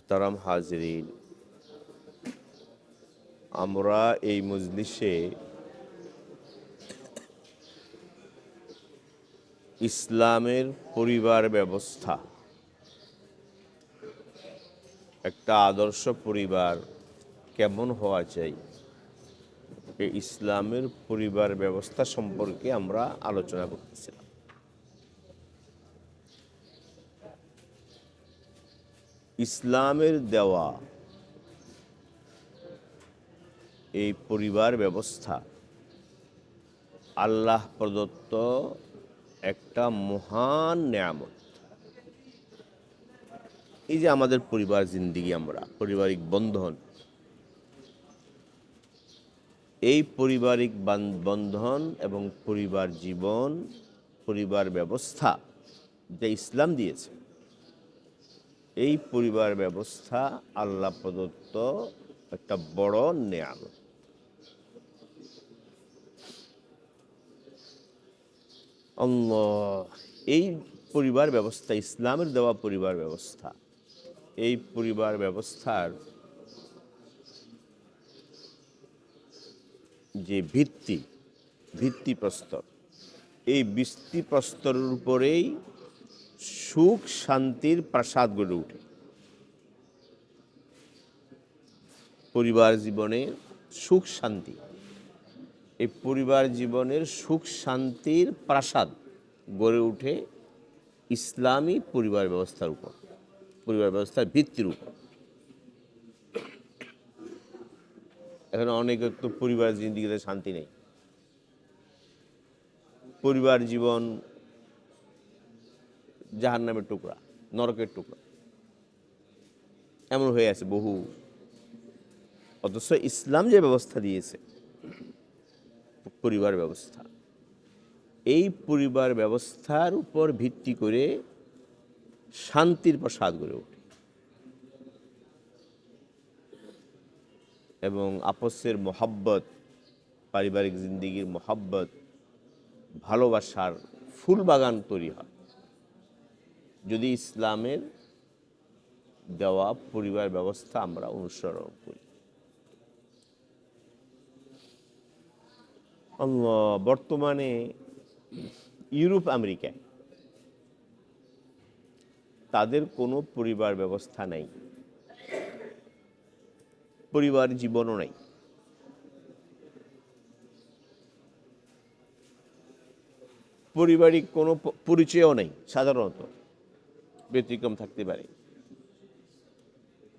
মোহতারাম হাজরিন, আমরা এই মজলিসে ইসলামের পরিবার ব্যবস্থা, একটা আদর্শ পরিবার কেমন হওয়া চাই, এই ইসলামের পরিবার ব্যবস্থা সম্পর্কে আমরা আলোচনা করতেছিলাম। ইসলামের দেওয়া এই পরিবার ব্যবস্থা আল্লাহ প্রদত্ত একটা মহান নেয়ামত। এই যে আমাদের পরিবার জিন্দিগি, আমরা পারিবারিক বন্ধন, এই পারিবারিক বন্ধন এবং পরিবার জীবন, পরিবার ব্যবস্থা যা ইসলাম দিয়েছে, এই পরিবার ব্যবস্থা আল্লাহ প্রদত্ত একটা বড় নেয়ামত। এই পরিবার ব্যবস্থা, ইসলামের দেওয়া পরিবার ব্যবস্থা, এই পরিবার ব্যবস্থার যে ভিত্তিপ্রস্তর, এই ভিত্তিপ্রস্তরের উপরেই সুখ শান্তির প্রাসাদ গড়ে ওঠে। পরিবার জীবনের সুখ শান্তি, এই পরিবার জীবনের সুখ শান্তির প্রাসাদ গড়ে ওঠে ইসলামী পরিবার ব্যবস্থার উপর, পরিবার ব্যবস্থার ভিত্তির উপর। এখন অনেকের তো পরিবার জিন্দিগিতে শান্তি নেই, পরিবার জীবন জাহান্নামের টুকরা, নরকের টুকরা, এমন হয়ে আছে বহু। অথচ ইসলাম যে ব্যবস্থা দিয়েছে পরিবার ব্যবস্থা, এই পরিবার ব্যবস্থার উপর ভিত্তি করে শান্তির প্রাসাদ গড়ে ওঠে এবং আপসের মহাব্বত, পারিবারিক জিন্দিগির মহাব্বত, ভালোবাসার ফুল বাগান তৈরি হয় যদি ইসলামের দেওয়া পরিবার ব্যবস্থা আমরা অনুসরণ করি। বর্তমানে ইউরোপ আমেরিকায় তাদের কোনো পরিবার ব্যবস্থা নেই, পরিবার জীবনও নেই। পারিবারিক কোনো পরিচয়ও নেই, সাধারণত ব্যতিক্রম থাকতে পারে।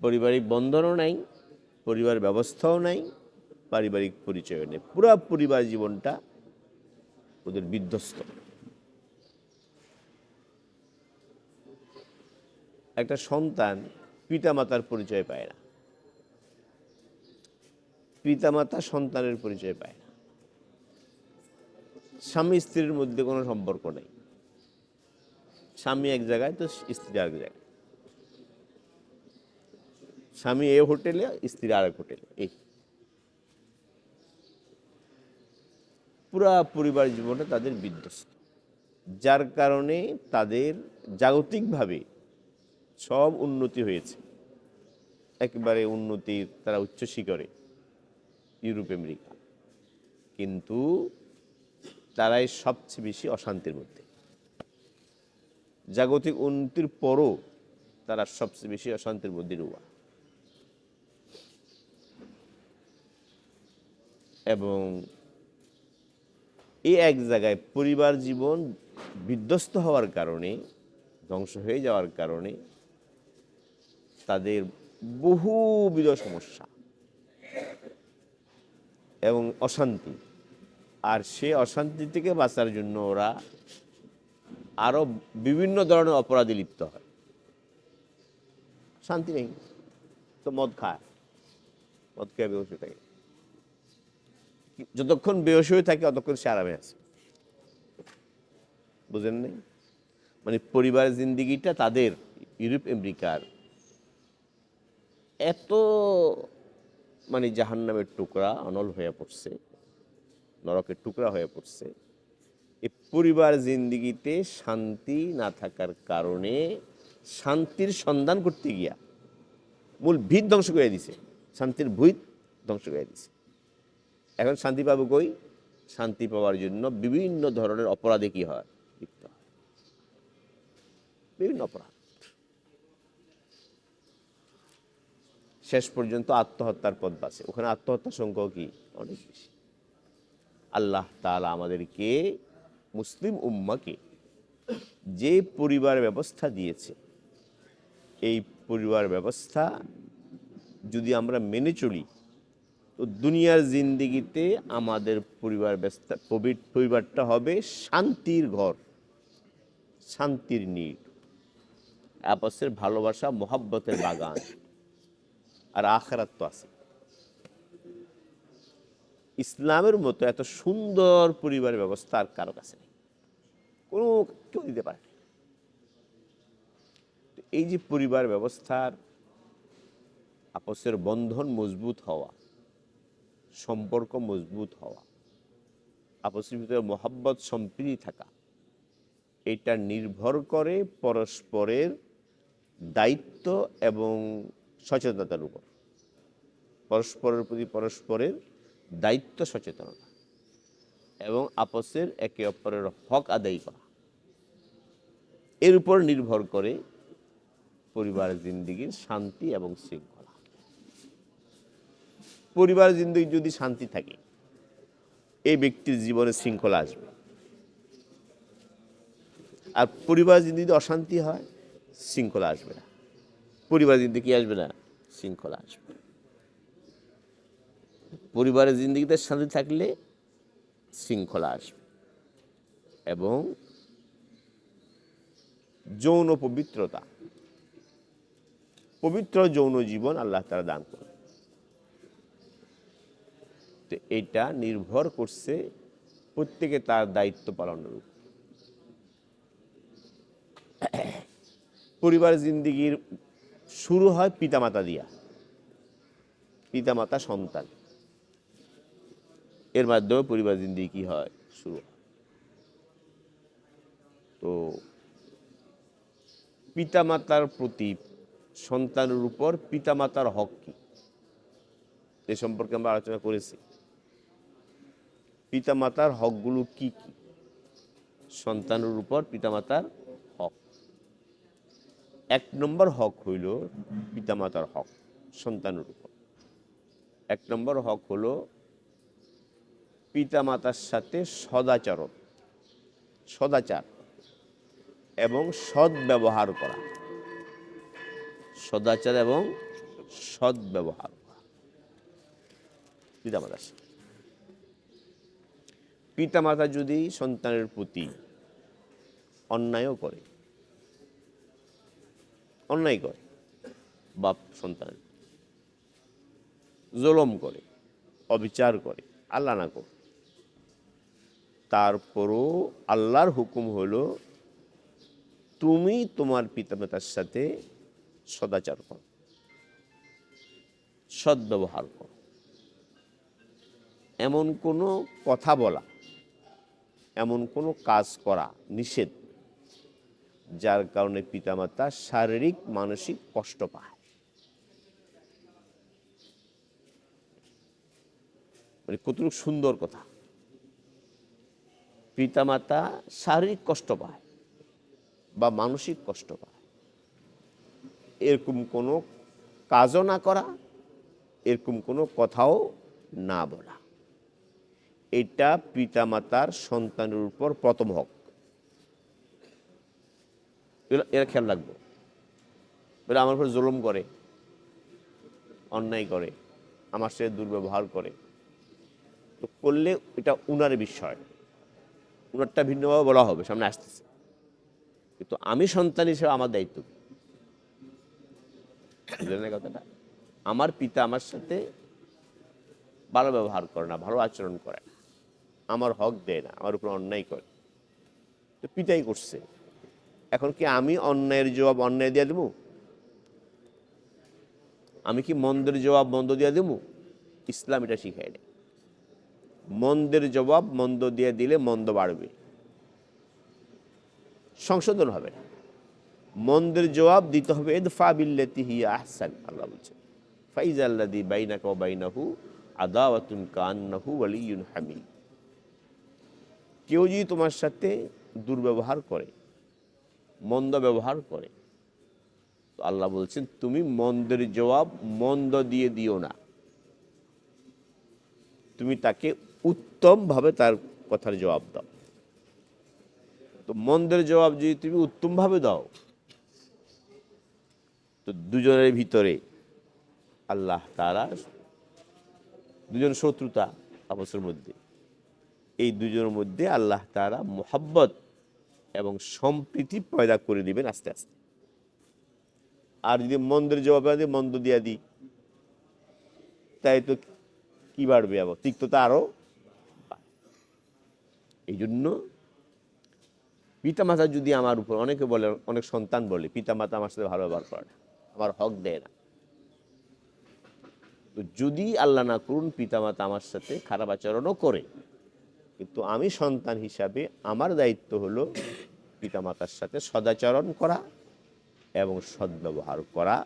পারিবারিক বন্ধনও নাই, পরিবার ব্যবস্থাও নাই, পারিবারিক পরিচয়ও নেই। পুরো পরিবার জীবনটা ওদের বিধ্বস্ত। একটা সন্তান পিতামাতার পরিচয় পায় না, পিতামাতা সন্তানের পরিচয় পায় না, স্বামী স্ত্রীর মধ্যে কোনো সম্পর্ক নেই, স্বামী এক জায়গায় তো স্ত্রী আরেক জায়গায়, স্বামী এ হোটেলে, স্ত্রী আরেক হোটেলে। এই পুরা পরিবার জীবনে তাদের বিধ্বস্ত, যার কারণে তাদের জাগতিকভাবে সব উন্নতি হয়েছে, একেবারে উন্নতির তারা উচ্চ শিখরে ইউরোপ আমেরিকা, কিন্তু তারাই সবচেয়ে বেশি অশান্তির মধ্যে। জাগতিক উন্নতির পরও তারা সবচেয়ে বেশি অশান্তির মধ্যে ডুবা। এবং এই এক জায়গায় পরিবার জীবন বিধ্বস্ত হওয়ার কারণে, ধ্বংস হয়ে যাওয়ার কারণে তাদের বহুবিধ সমস্যা এবং অশান্তি, আর সে অশান্তি থেকে বাঁচার জন্য ওরা আরো বিভিন্ন ধরনের অপরাধে লিপ্ত হয়। শান্তি নেই তো মদ খায়, মদ খেয়ে বেহোশ হয়ে থাকে, যতক্ষণ বেহোশ হয়ে থাকে ততক্ষণ সে আরামে আছে। বুঝেন নেই? মানে পরিবারের জিন্দিগিটা তাদের ইউরোপ আমেরিকার এত মানে জাহান্নামের টুকরা, অনল হয়ে পড়ছে, নরকের টুকরা হয়ে পড়ছে। এই পরিবার জিন্দিগিতে শান্তি না থাকার কারণে শান্তির সন্ধান করতে গিয়া মূল ভিত ধ্বংস করে দিছে, শান্তির ভিত ধ্বংস করে দিছে। এখন শান্তি পাবো কই? শান্তি পাওয়ার জন্য বিভিন্ন ধরনের অপরাধে কি হয়? লিপ্ত হয়, বিভিন্ন অপরাধ। শেষ পর্যন্ত আত্মহত্যার পথ বাঁচে। ওখানে আত্মহত্যার সংখ্যাও কি? অনেক বেশি। আল্লাহ তাআলা আমাদেরকে, মুসলিম উম্মাকে যে পরিবার ব্যবস্থা দিয়েছে, এই পরিবার ব্যবস্থা যদি আমরা মেনে চলি, তো দুনিয়ার জিন্দেগিতে আমাদের পরিবারটা হবে শান্তির ঘর, শান্তির নীড়, আপসের ভালোবাসা, মোহাব্বতের বাগান। আর আখিরাত তো আছে। ইসলামের মতো এত সুন্দর পরিবার ব্যবস্থা আর কারো কাছে নেই, কোনো কেউ দিতে পারে না। এই যে পরিবার ব্যবস্থার আপসের বন্ধন মজবুত হওয়া, সম্পর্ক মজবুত হওয়া, আপসের ভিতরে মোহাব্বত সম্প্রীতি থাকা, এটা নির্ভর করে পরস্পরের দায়িত্ব এবং সচেতনতার উপর। পরস্পরের প্রতি পরস্পরের দায়িত্ব, সচেতনতা এবং আপসের একে অপরের হক আদায় করা, এর উপর নির্ভর করে পরিবার জিন্দেগির শান্তি এবং শৃঙ্খলা। পরিবার জিন্দেগি যদি শান্তি থাকে, এই ব্যক্তির জীবনে শৃঙ্খলা আসবে। আর পরিবার জিন্দেগিতে অশান্তি হয়, শৃঙ্খলা আসবে না। পরিবার জিন্দেগি কি আসবে না? শৃঙ্খলা আসবে। পরিবারের জিন্দেগিতে শান্তি থাকলে শৃঙ্খলা আসবে এবং যৌন পবিত্রতা, পবিত্র যৌন জীবন আল্লাহ তাআলা দান করে। তো এটা নির্ভর করছে প্রত্যেকে তার দায়িত্ব পালনের উপর। পরিবার জিন্দেগির শুরু হয় পিতামাতা দিয়া, পিতামাতা সন্তান, এর মাধ্যমে পরিবার জিন্দেগি কি হয়? শুরু হয়। তো পিতামাতার প্রতি সন্তানের উপর পিতামাতার হক কি, এ সম্পর্কে আমরা আলোচনা করেছি। পিতামাতার হকগুলো কি কি? সন্তানের উপর পিতামাতার হক, 1 নম্বর হক হইল পিতামাতার হক সন্তানের উপর। 1 নম্বর হক হলো পিতামাতার সাথে সদাচার এবং সদ্ব্যবহার করা, সদাচার এবং সদ্ব্যবহার করা পিতামাতার সাথে। পিতামাতা যদি সন্তানের প্রতি অন্যায় করে, বাপ সন্তানের জুলুম করে, অবিচার করে, আল্লাহ না করে, তারপরও আল্লাহর হুকুম হলো তুমি তোমার পিতামাতার সাথে সদাচার করো, সদ্ব্যবহার করো। এমন কোনো কথা বলা, এমন কোনো কাজ করা নিষেধ যার কারণে পিতামাতা শারীরিক মানসিক কষ্ট পায়। মানে কতটুকু সুন্দর কথা! পিতামাতা শারীরিক কষ্ট পায় বা মানসিক কষ্ট পায়, এরকম কোনো কাজও না করা, এরকম কোনো কথাও না বলা, এটা পিতামাতার সন্তানের উপর প্রথম হক। এরা খেয়াল রাখবো। বলে আমার উপর জুলুম করে, অন্যায় করে, আমার সাথে দুর্ব্যবহার করে, তো করলে এটা উনার বিষয়, উনারটা ভিন্নভাবে বলা হবে, সামনে আসতেছে। কিন্তু আমি সন্তান হিসেবে আমার দায়িত্ব কি? বুঝলেন না কথাটা? আমার পিতা আমার সাথে ভালো ব্যবহার করে না, ভালো আচরণ করে না, আমার হক দেয় না, আমার উপর অন্যায় করে, তো পিতাই করছে। এখন কি আমি অন্যায়ের জবাব অন্যায় দিয়ে দেবো? আমি কি মন্দের জবাব মন্দ দিয়ে দেবো? ইসলাম এটা শিখায় না। মন্দের জবাব মন্দ দিয়ে দিলে মন্দ বাড়বে, সংশোধন হবে না। মন্দের জবাব দিতে হবে ইদফা বিল্লাতি হিয়া আহসান। আল্লাহ বলছেন ফাইজাল্লাযী বাইনাকা ওয়া বাইনাহু আদাওয়াতুন কান্নাহু ওয়ালিয়্যুন হামীম। কেউ যদি তোমার সাথে দুর্ব্যবহার করে, মন্দ ব্যবহার করে, তো আল্লাহ বলছেন তুমি মন্দের জবাব মন্দ দিয়ে দিও না, তুমি তাকে উত্তমভাবে তার কথার জবাব দাও। তো মন্দের জবাব যদি তুমি উত্তমভাবে দাও, তো দুজনের ভিতরে আল্লাহ তাআলা, দুজন শত্রুতা আপসের মধ্যে, এই দুজনের মধ্যে আল্লাহ তাআলা মুহাব্বত এবং সম্প্রীতি পয়দা করে দিবেন আস্তে আস্তে। আর যদি মন্দের জবাব দিয়ে মন্দ দিয়া দিই, তাই তো কি বাড়বে, আবার তিক্ততা আরো। এই জন্য পিতামাতা যদি আমার উপর, অনেকে বলে, অনেক সন্তান বলে পিতামাতা আমার সাথে ভালো ব্যবহার করে না, আমার হক দেয় না। তো যদি আল্লাহ না করুন পিতামাতা আমার সাথে খারাপ আচরণও করে, কিন্তু আমি সন্তান হিসাবে আমার দায়িত্ব হলো পিতামাতার সাথে সদাচরণ করা এবং সদ্ব্যবহার করা,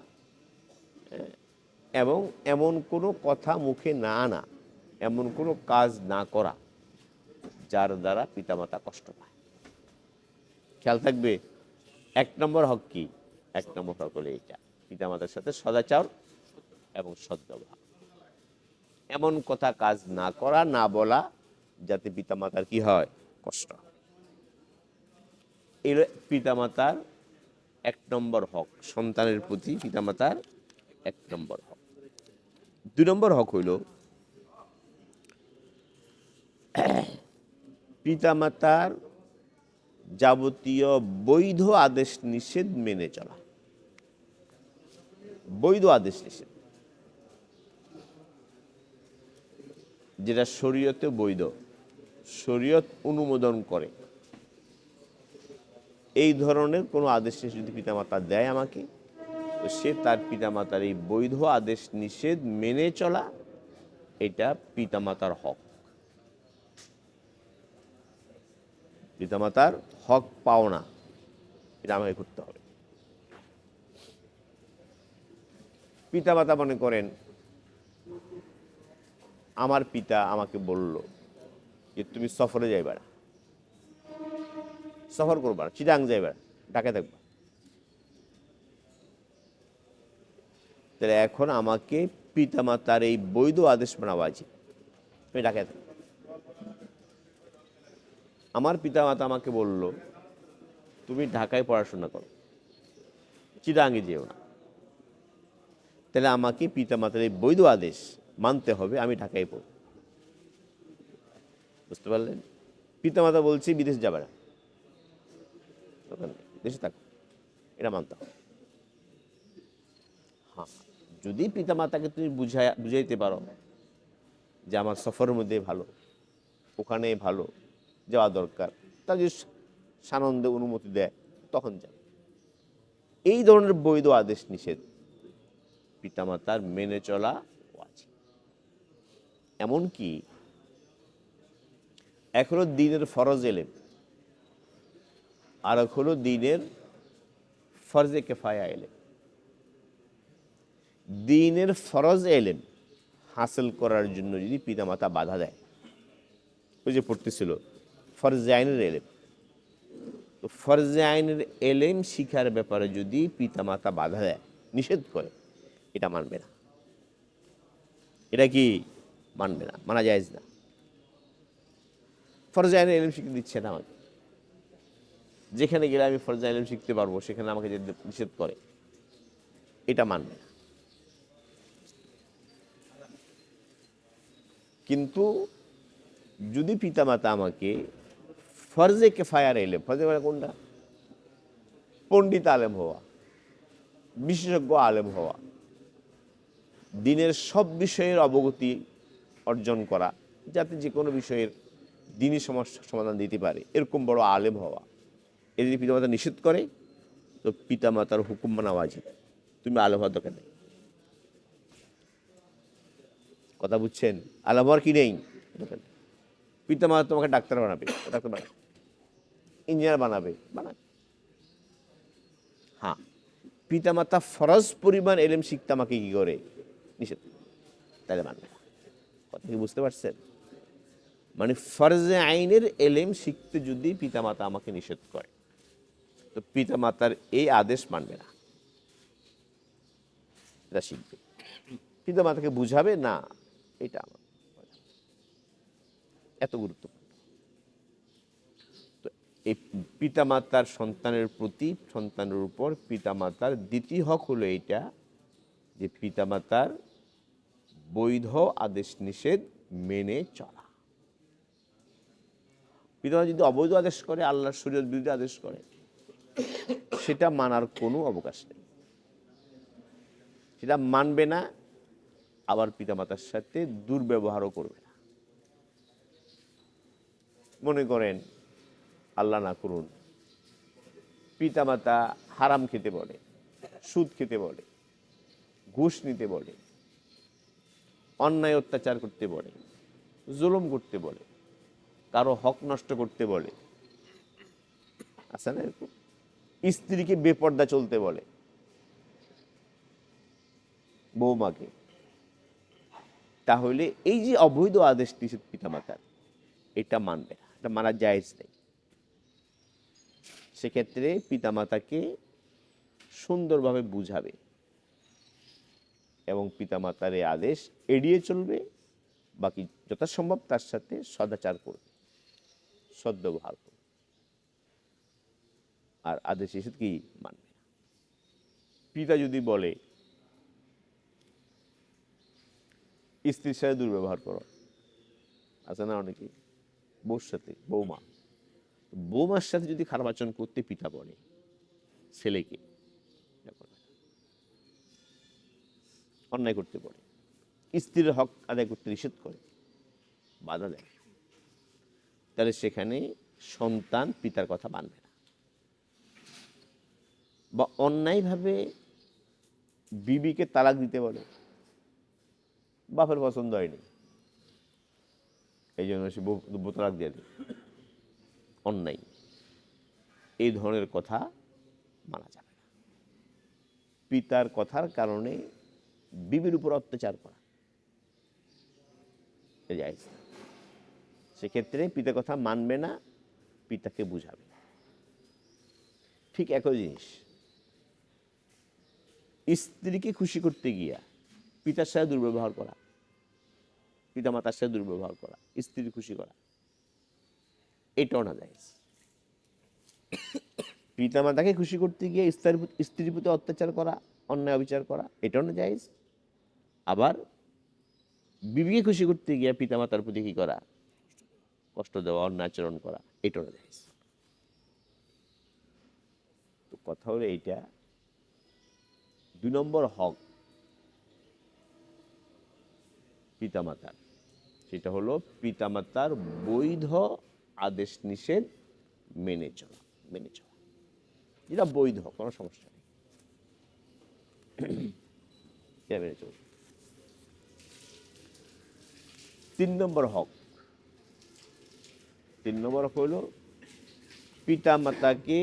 এবং এমন কোনো কথা মুখে না আনা, এমন কোনো কাজ না করা যার দ্বারা পিতামাতা কষ্ট পায়। খেয়াল থাকবে, 1 নম্বর হক কি? 1 নম্বর হক হলো এইটা, পিতামাতার সাথে সদাচর এবং সদ্ব্যবহার। এমন কথা কাজ না করা, না বলা, যাতে পিতামাতার কি হয়, কষ্ট হয়। এই পিতামাতার 1 নম্বর হক, সন্তানের প্রতি পিতামাতার 1 নম্বর হক। 2 নম্বর হক হইল পিতামাতার যাবতীয় বৈধ আদেশ নিষেধ মেনে চলা। বৈধ আদেশ নিষেধ যেটা শরীয়তে বৈধ, শরীয়ত অনুমোদন করে, এই ধরনের কোনো আদেশ নিষেধ যদি পিতামাতা দেয় আমাকে, তো সে তার পিতামাতার এই বৈধ আদেশ নিষেধ মেনে চলা, এটা পিতামাতার হক। পিতামাতার হক পাওনা, এটা আমাকে করতে হবে। পিতামাতা মনে করেন, আমার পিতা আমাকে বলল যে তুমি সফরে যাইবা না, সফর করবা না, চিটাং যাইবা, ঢাকায় থাকবা। তাহলে এখন আমাকে পিতামাতার এই বৈধ আদেশ মানা উচিত, আমি ঢাকায় থাকবো। আমার পিতামাতা আমাকে বলল তুমি ঢাকায় পড়াশোনা করো, চিটাঙে যেও না, তাহলে আমাকে পিতামাতার এই বৈধ আদেশ মানতে হবে, আমি ঢাকায় পড়ব। বুঝতে পারলেন? পিতামাতা বলছি বিদেশ যাবে না, দেশে থাকো, এটা মানতে হবে। হ্যাঁ, যদি পিতামাতাকে তুমি বুঝাইতে পারো যে আমার সফরের মধ্যে ভালো, ওখানে ভালো, যাওয়া দরকার, তা যদি সানন্দে অনুমতি দেয় তখন যাবে। এই ধরনের বৈধ আদেশ নিষেধ পিতামাতার মেনে চলা আছে। এমনকি এক হলো দ্বীনের ফরজ এলেম, আর এক হলো দ্বীনের ফরজে কেফায়া এলেম। দ্বীনের ফরজ এলেম হাসিল করার জন্য যদি পিতামাতা বাধা দেয়, ওই যে পড়তেছিল ফরজে আইনের এলেম, তো ফরজে আইনের এলেম শিখার ব্যাপারে যদি পিতামাতা বাধা দেয়, নিষেধ করে, এটা মানবে না। এটা কি মানবে না, মানা জায়েজ না। ফরজে আইনের এলেম শিখতে দিচ্ছে না আমাকে, যেখানে গেলে আমি ফরজে আইন শিখতে পারবো সেখানে আমাকে যে নিষেধ করে, এটা মানবে না। কিন্তু যদি পিতামাতা আমাকে ফরজে কেফায়ার এলেম, ফরজে কোনটা? পণ্ডিত আলেম হওয়া, বিশেষজ্ঞ আলেম হওয়া, দ্বীনের সব বিষয়ের অবগতি অর্জন করা, যাতে যে কোনো বিষয়ের দ্বীনি সমস্যার সমাধান দিতে পারে, এরকম বড় আলেম হওয়া, এ যদি পিতামাতা নিষেধ করে, তো পিতামাতার হুকুম মানা ওয়াজিব, তুমি আলেম হওয়ার দরকার নেই। কথা বুঝছেন? আলেম হওয়ার কি নেই দরকার নেই। পিতামাতা তোমাকে ডাক্তার বানাবে, ডাক্তার বানাবে, ইঞ্জিনিয়ার বানাবে, বানাবে। হ্যাঁ, পিতামাতা ফরজ পরিমাণ এলেম শিখতে আমাকে কি করে নিষেধ, তাহলে মানবে না। কথা কি বুঝতে পারছেন? মানে ফরজে আইনের এলেম শিখতে যদি পিতামাতা আমাকে নিষেধ করে, তো পিতামাতার এই আদেশ মানবে না, এটা শিখবে। পিতামাতাকে বুঝাবে না, এটা আমার এত গুরুত্বপূর্ণ। তো এই পিতামাতার সন্তানের প্রতি, সন্তানের উপর পিতামাতার দ্বিতীয় হক হলো এইটা যে পিতামাতার বৈধ আদেশ নিষেধ মেনে চলা। পিতামাতা যদি অবৈধ আদেশ করে, আল্লাহর শরীয়ত বিরুদ্ধে আদেশ করে, সেটা মানার কোনো অবকাশ নেই, সেটা মানবে না। আবার পিতামাতার সাথে দুর্ব্যবহারও করবে না। মনে করেন, আল্লাহ না করুন, পিতামাতা হারাম খেতে বলে, সুদ খেতে বলে, ঘুষ নিতে বলে, অন্যায় অত্যাচার করতে বলে, জুলুম করতে বলে, কারো হক নষ্ট করতে বলে, আছে না এরকম? স্ত্রীকে বেপর্দা চলতে বলে, বৌমাকে। তাহলে এই যে অবৈধ আদেশ নিষেধ পিতামাতার, এটা মানবে না, এটা মানা জায়েজ নেই। সেক্ষেত্রে পিতামাতাকে সুন্দরভাবে বুঝাবে এবং পিতামাতার এই আদেশ এড়িয়ে চলবে, বাকি যথাসম্ভব তার সাথে সদাচার করবে, সদ্ব্যবহার করবে, আর আদেশ নিষেধ কি মানবে না। পিতা যদি বলে স্ত্রীর সাথে দুর্ব্যবহার করো, আছে না অনেকে, বউর সাথে, বৌমার সাথে যদি খারাপ আচরণ করতে পিতা বলে ছেলেকে, অন্যায় করতে বলে, স্ত্রীর হক আদায় করতে নিষেধ করে, বাধা দেয়, তাহলে সেখানে সন্তান পিতার কথা মানবে না। বা অন্যায়ভাবে বিবিকে তালাক দিতে বলে, বাপের পছন্দ হয়নি, এই জন্য সে বউ তালাক দিয়ে দেয়, অন্যায়, এই ধরনের কথা মানা যাবে না। পিতার কথার কারণে বিবির উপর অত্যাচার করা জায়েজ না। সেক্ষেত্রে পিতার কথা মানবে না, পিতাকে বুঝাবে। ঠিক একই জিনিস স্ত্রীকে খুশি করতে গিয়া পিতার সাথে দুর্ব্যবহার করা, পিতামাতার সাথে দুর্ব্যবহার করা, স্ত্রীর খুশি করা, এটাও না জায়েজ। পিতামাতাকে খুশি করতে গিয়ে স্ত্রীর প্রতি অত্যাচার করা, অন্যায় অবিচার করা, এটাও না জায়েজ। আবার বিবিকে খুশি করতে গিয়ে পিতামাতার প্রতি কি করা, কষ্ট দেওয়া, অন্যায় আচরণ করা, এটাও না জায়েজ। তো কথা হলো এইটা, 2 নম্বর হক পিতামাতার, সেটা হলো পিতামাতার বৈধ আদেশ নিষেধ মেনে চলা, যেটা বৈধ, কোনো সমস্যা নেই, মেনে চল। 3 নম্বর হক হলো পিতামাতাকে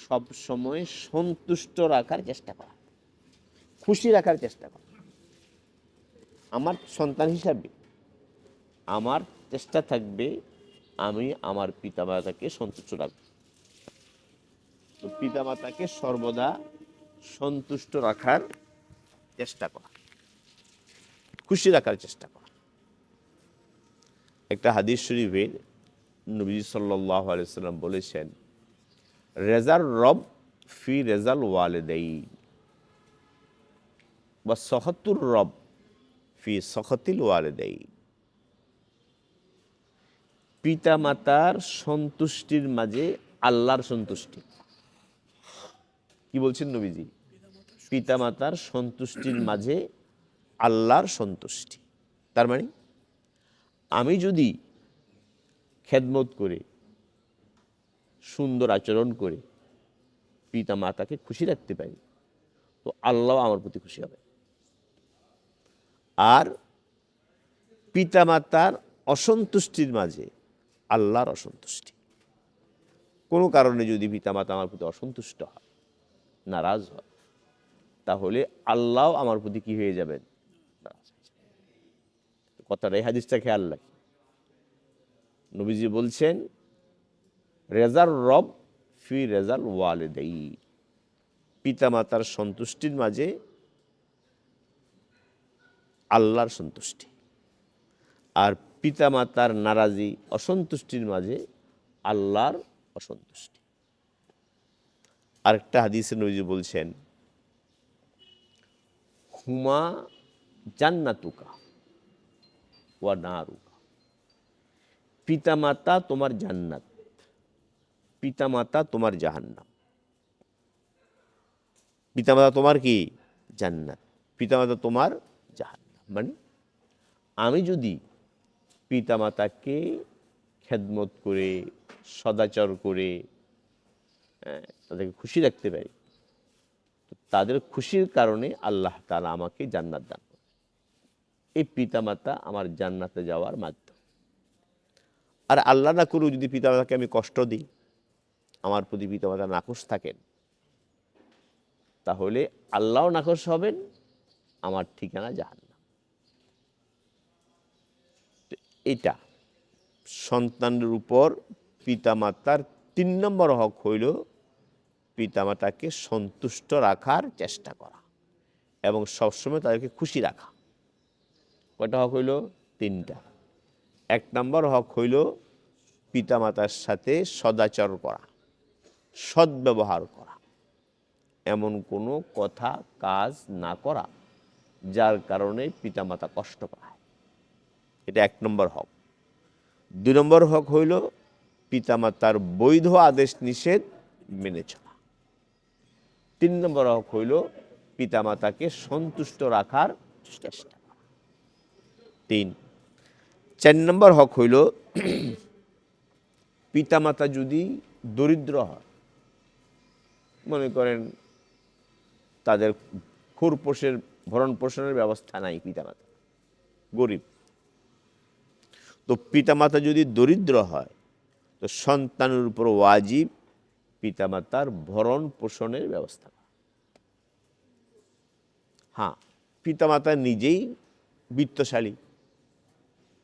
সবসময় সন্তুষ্ট রাখার চেষ্টা করা, খুশি রাখার চেষ্টা করা। আমার সন্তান হিসাবে আমার চেষ্টা থাকবে আমি আমার পিতামাতাকে সন্তুষ্ট রাখব। তো পিতামাতাকে সর্বদা সন্তুষ্ট রাখার চেষ্টা করা, খুশি রাখার চেষ্টা করা। একটা হাদিস শরীফের নবী সাল্লাল্লাহু আলাইহি সাল্লাম বলেছেন, রেজার রব ফি রেজাল ওয়ালিদাইন বা সখতুর রব ফি সখতিল ওয়ালিদাইন। পিতামাতার সন্তুষ্টির মাঝে আল্লাহর সন্তুষ্টি। কি বলছেন নবীজি? পিতামাতার সন্তুষ্টির মাঝে আল্লাহর সন্তুষ্টি। তার মানে আমি যদি খেদমত করে, সুন্দর আচরণ করে পিতামাতাকে খুশি রাখতে পারি, তো আল্লাহ আমার প্রতি খুশি হবে। আর পিতামাতার অসন্তুষ্টির মাঝে আল্লাহর অসন্তুষ্টি। কোনো কারণে যদি পিতামাতা আমার প্রতি অসন্তুষ্ট হয়, নারাজ হয়, তাহলে আল্লাহ আমার প্রতি কি হয়ে যাবেন। কথাটা এই হাদিসটা খেয়াল রাখি। নবীজি বলছেন রেজার রব ফি রেজাল ওয়ালিদাই, পিতামাতার সন্তুষ্টির মাঝে আল্লাহর সন্তুষ্টি, আর পিতামাতার নারাজি অসন্তুষ্টির মাঝে আল্লাহর অসন্তুষ্টি। আরেকটা হাদিসে নবীজি বলছেন হুমা জান্নাতুকা ওয়া নারুকা, পিতামাতা তোমার জান্নাত, পিতামাতা তোমার জাহান্নাম। পিতামাতা তোমার কি জান্নাত, পিতামাতা তোমার জাহান্নাম। মানে আমি যদি পিতামাতাকে খেদমত করে সদাচর করে তাদেরকে খুশি রাখতে পারি, তো তাদের খুশির কারণে আল্লাহ তাআলা আমাকে জান্নাত দান করে। এই পিতামাতা আমার জান্নাতে যাওয়ার মাধ্যম। আর আল্লাহ না করেও যদি পিতামাতাকে আমি কষ্ট দিই, আমার প্রতি পিতামাতা নাখোশ থাকেন, তাহলে আল্লাহও নাখোশ হবেন, আমার ঠিকানা জাহান্নাম। এটা সন্তানের উপর পিতামাতার ৩ নম্বর হক হইল পিতামাতাকে সন্তুষ্ট রাখার চেষ্টা করা এবং সবসময় তাদেরকে খুশি রাখা। কয়টা হক হইল? ৩টা। ১ নম্বর হক হইল পিতামাতার সাথে সদাচর করা, সদ্ব্যবহার করা, এমন কোনো কথা কাজ না করা যার কারণে পিতামাতা কষ্ট পায়। এটা ১ নম্বর হক। ২ নম্বর হক হইল পিতামাতার বৈধ আদেশ নিষেধ মেনে চলা। ৩ নম্বর হক হইল পিতামাতাকে সন্তুষ্ট রাখার চেষ্টা করা। ৩। ৪ নম্বর হক হইল পিতামাতা যদি দরিদ্র হয়, মনে করেন তাদের খুরপোষের ভরণ পোষণের ব্যবস্থা নাই, পিতামাতা গরিব, তো পিতামাতা যদি দরিদ্র হয় তো সন্তানের উপর ওয়াজিব পিতামাতার ভরণ পোষণের ব্যবস্থা করা। হ্যাঁ, পিতামাতা নিজেই বিত্তশালী,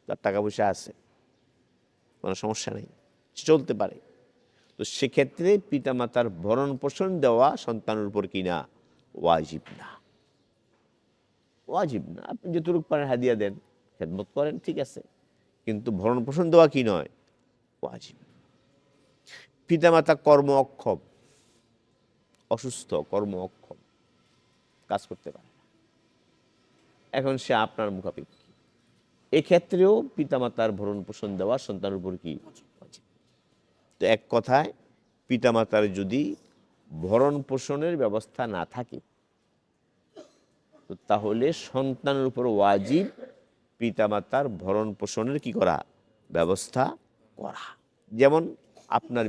তার টাকা পয়সা আছে, কোনো সমস্যা নেই, চলতে পারে, তো সেক্ষেত্রে পিতামাতার ভরণ পোষণ দেওয়া সন্তানের উপর কি না? ওয়াজিব না। ওয়াজিব না। আপনি যতটুকু পারেন হাদিয়া দেন, খেদমত করেন, ঠিক আছে, কিন্তু ভরণ পোষণ দেওয়া কি নয়? ওয়াজিব। পিতামাতা কর্ম অক্ষম, অসুস্থ, কর্ম অক্ষম, কাজ করতে পারে না, এখন সে আপনার মুখাপেক্ষী, এক্ষেত্রেও পিতামাতার ভরণ পোষণ দেওয়া সন্তানের উপর কি? ওয়াজিব। তো এক কথায় পিতামাতার যদি ভরণ পোষণের ব্যবস্থা না থাকে, তো তাহলে সন্তানের উপর ওয়াজিব পিতামাতার ভরণ পোষণের কি করা? ব্যবস্থা করা। যেমন আপনার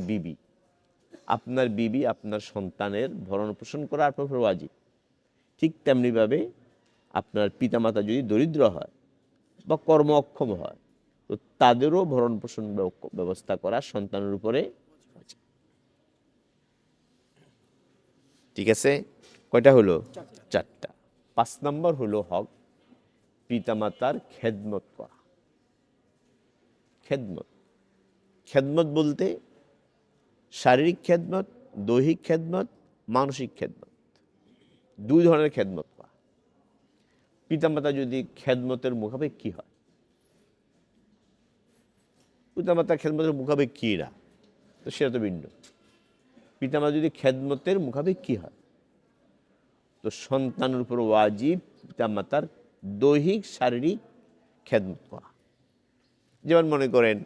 বিবি আপনার সন্তানের ভরণ পোষণ করা আপনার উপর ওয়াজিব, ঠিক তেমনিভাবে আপনার পিতামাতা যদি দরিদ্র হয় বা কর্ম অক্ষম হয়, তো তাদেরও ভরণ পোষণ ব্যবস্থা করা সন্তানের উপরে ওয়াজিব। ঠিক আছে, কয়টা হলো? 4টা। 5 নম্বর হলো হক পিতামাতার খেদমত করা। খেদমত বলতে শারীরিক খেদমত, দৈহিক খেদমত, মানসিক খেদমত, 2 ধরনের খেদমত করা। পিতামাতা যদি খেদমতের মুখাপেক্ষী হয়, পিতামাতা খেদমতের মুখাপেক্ষী না, তো সেটা তো ভিন্ন। পিতামাতা যদি খেদমতের মুখাপেক্ষী হয়, তো সন্তানের উপর ওয়াজিব পিতামাতার দৈহিক শারীরিক খেদমত করা। যেমন মনে করেন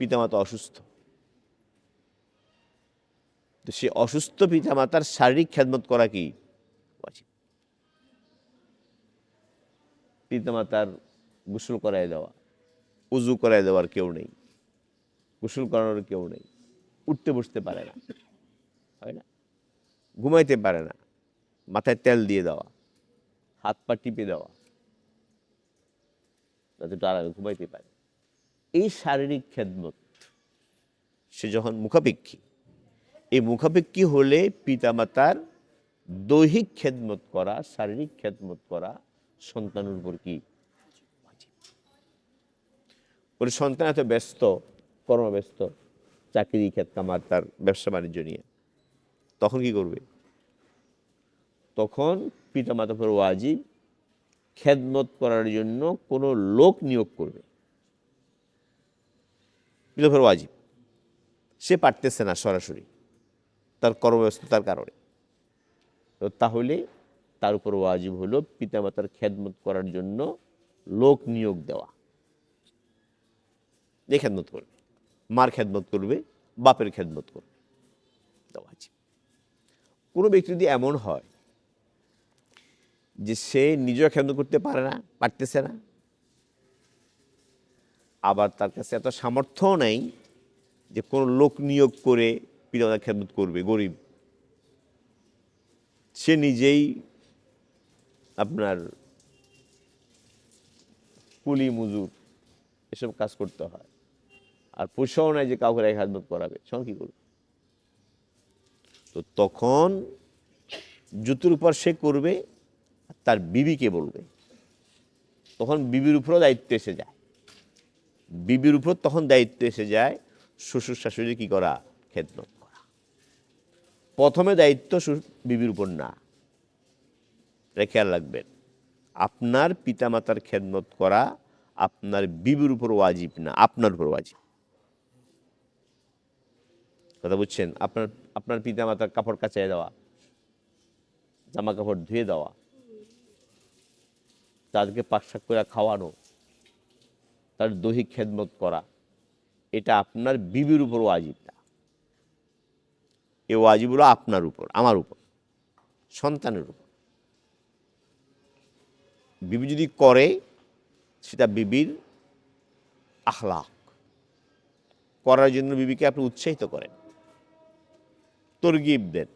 পিতামাতা অসুস্থ, তো সে অসুস্থ পিতামাতার শারীরিক খেদমত করা কি? ওয়াজিব। পিতামাতার গোসল করায় দেওয়া, উজু করায় দেওয়ার কেউ নেই, গোসল করানোর কেউ নেই, উঠতে বসতে পারে না, হয় না, ঘুমাইতে পারে না, মাথায় তেল দিয়ে দেওয়া, হাত পা টিপে দেওয়া, যাতে একটু আরামে ঘুমাইতে পারে। এই শারীরিক খেদমত সে যখন মুখাপেক্ষী, এই মুখাপেক্ষী হলে পিতামাতার দৈহিক খেদমত করা, শারীরিক খেদমত করা সন্তানের উপর কি ওয়াজিব। ওর সন্তান এত ব্যস্ত, কর্মব্যস্ত, চাকরি ক্ষেত কামার, তার ব্যবসা বাণিজ্য নিয়ে, তখন কি করবে? তখন পিতামাতার উপর ওয়াজিব খেদমত করার জন্য কোনো লোক নিয়োগ করবে। পিতার উপর ওয়াজিব, সে পারতেছে না সরাসরি তার কর্মব্যস্ততার কারণে, তো তাহলে তার উপর ওয়াজিব হলো পিতামাতার খেদমত করার জন্য লোক নিয়োগ দেওয়া। যে খেদমত করবে, মার খেদমত করবে, বাপের খেদমত করবে, ওয়াজিব। কোনো ব্যক্তি যদি এমন হয় যে সে নিজেও খেদমত করতে পারে না, পারতেছে না, আবার তার কাছে এত সামর্থ্য নেই যে কোনো লোক নিয়োগ করে পিতামাতার খেদমত করবে, গরিব, সে নিজেই আপনার কুলি মজুর এসব কাজ করতে হয়, আর পয়সাও নাই যে কাউকে রেখে খেদমত করাবে, তখন কি করবে? তো তখন জুতুর উপর সে করবে, তার বিবিকে বলবে, তখন বিবির উপরও দায়িত্ব এসে যায়। বিবির উপর তখন দায়িত্ব এসে যায় শ্বশুর শাশুড়ি কি করা, খেদমত করা। প্রথমে দায়িত্ব বিবির উপর না, এটা খেয়াল রাখবেন। আপনার পিতামাতার খেদমত করা আপনার বিবির উপর ওয়াজিব না, আপনার উপর ওয়াজিব। কথা বুঝছেন? আপনার পিতামাতার কাপড় কাচায় দেওয়া, জামা কাপড় ধুয়ে দেওয়া, তাদেরকে পাকশাক করে খাওয়ানো, তার দৈহিক খেদমত করা, এটা আপনার বিবির উপর ওয়াজিব না। এই ওয়াজিব হলো আপনার উপর, আমার উপর, সন্তানের উপর। বিবি যদি করে সেটা বিবির আখলাক, করার জন্য বিবিকে আপনি উৎসাহিত করেন, তরগিব দেন।